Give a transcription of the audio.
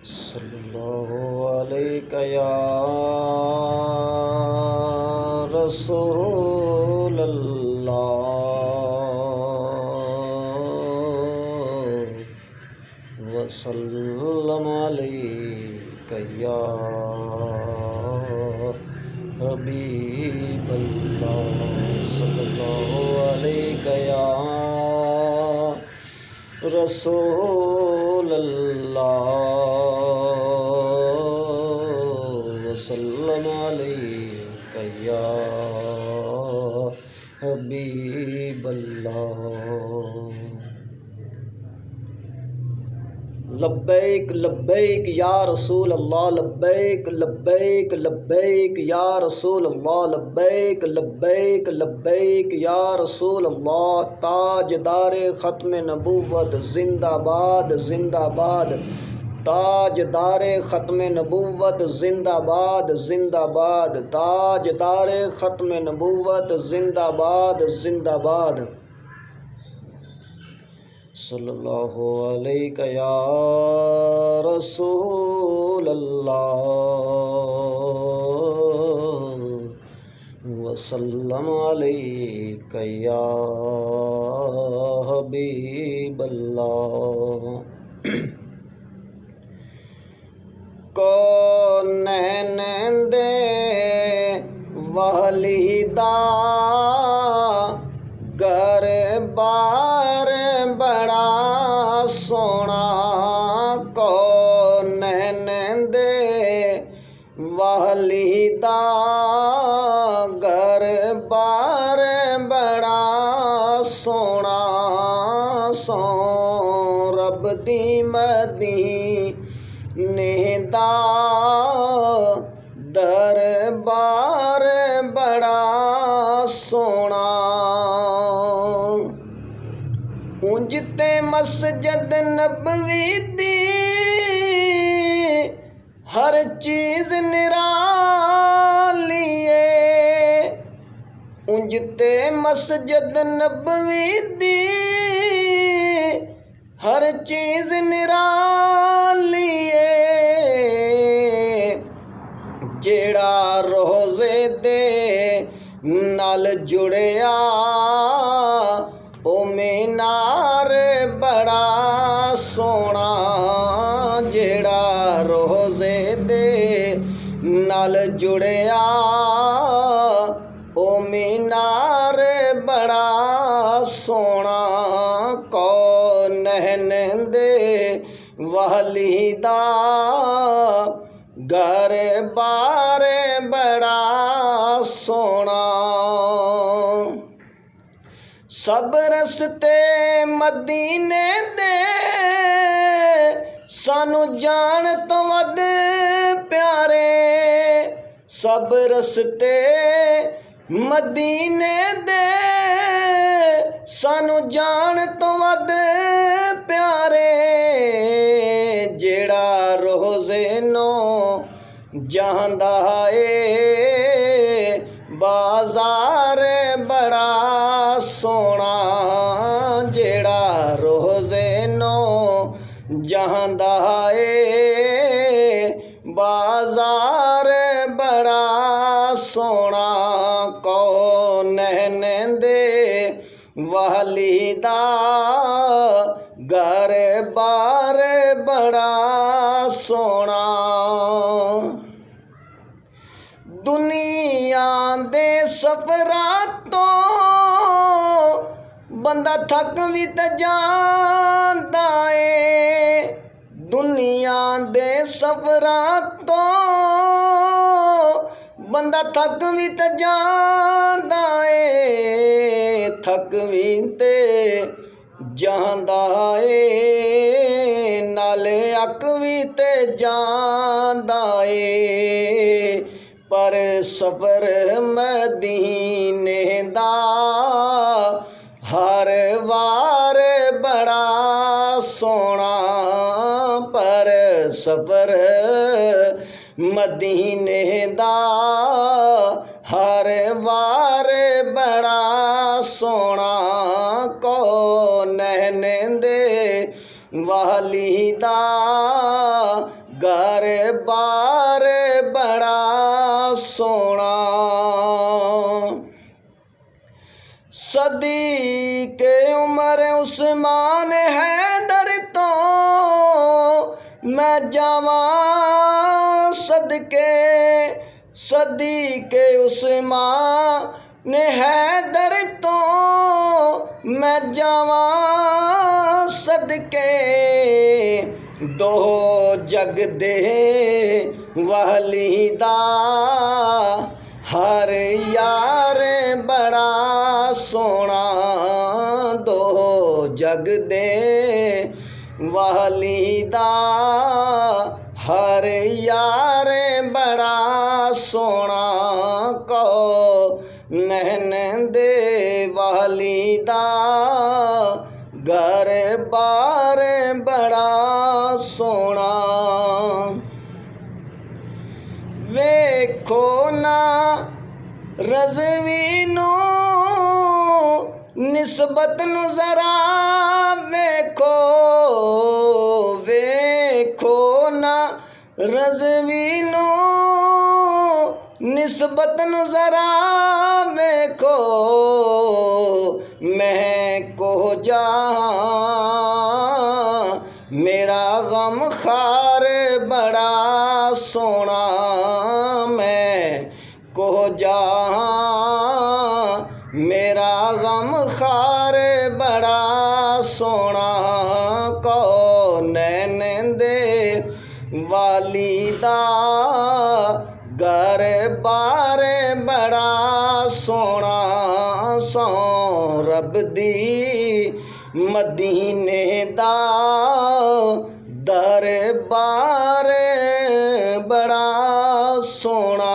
صلی اللہ علیہ یا رسول اللہ وسلم علیک یا حبیب اللہ صلی اللہ علیہ یا رسول اللہ وسلم علیک یا حبیب اللہ۔ لبیک لبیک یا رسول اللہ، لبیک لبیک لبیک یا رسول اللہ، لبیک لبیک لبیک یا رسول اللہ۔ تاجدار ختم نبوت زندہ باد زندہ باد، تاجدار ختم نبوت زندہ باد زندہ باد، تاجدار ختم نبوت زندہ باد زندہ باد۔ صلی اللہ علیہ یا رسول اللہ وسلم علیک یا حبیب اللہ۔ کونین دے ولیدا گھر بار بڑا سونا، کونین دے ولیدا گھر بار بڑا سونا، سو رب دی مدینے دا دربار بڑا سونا۔ اونج تے مسجد نبوی دی ہر چیز نرالی ہے، اونج تے مسجد نبوی دی ہر چیز نرالی ہے، جیڑا روزے دے نال جڑیا او مینار بڑا سونا، جیڑا روزے دے نال جڑیا او مینار بڑا سونا، کونین دے ولیدا گھر بار بڑا سونا۔ سب رستے مدینے دے سانو جان تو ود پیارے، سب رستے مدینے دے سانو جان تو ود پیارے، جیڑا روزے نو جاندا اے بازار بڑا سونا، جیڑا روزے نو جاندا اے بازار بڑا سونا، کونین دے ولیدا گھر بار بڑا سونا۔ دنیا دے سفراں تو بندہ تھک وی تے جاندا اے، دنیا دے سفراں تو بندہ تھک وی تے جاندا اے، تھک وی تے جاندا اے، نالے اک وی تے جاندا اے، پر سفر مدینے دا ہر وار بڑا سونا، پر سفر مدینے دا ہر وار بڑا سونا، کونین دے والی دا घर बार बड़ा सोना। सदी के उम्र उस्मान हैदर तो मैं जावा सदके। सदी के उस्मान हैदर तो मैं जावा सदके। दो जग दे वली दा हर यार बड़ा सोना। दो जग दे वली दा हर यार बड़ा सोना। को नैन दे वली दा घर बार बड़ा सोना। वेखो ना रज़वी नू निस्बत नू ज़रा वेखो। वेखो ना रज़वी नू निस्बत नू ज़रा वेखो। मैं को जा मेरा गम खार बड़ा सोना। मैं को जा मेरा गम खार बड़ा सोना। को नैन दे वाली दा घर बार बड़ा सोना। सौ रब दी मदीने दा दरबार बड़ा सोना।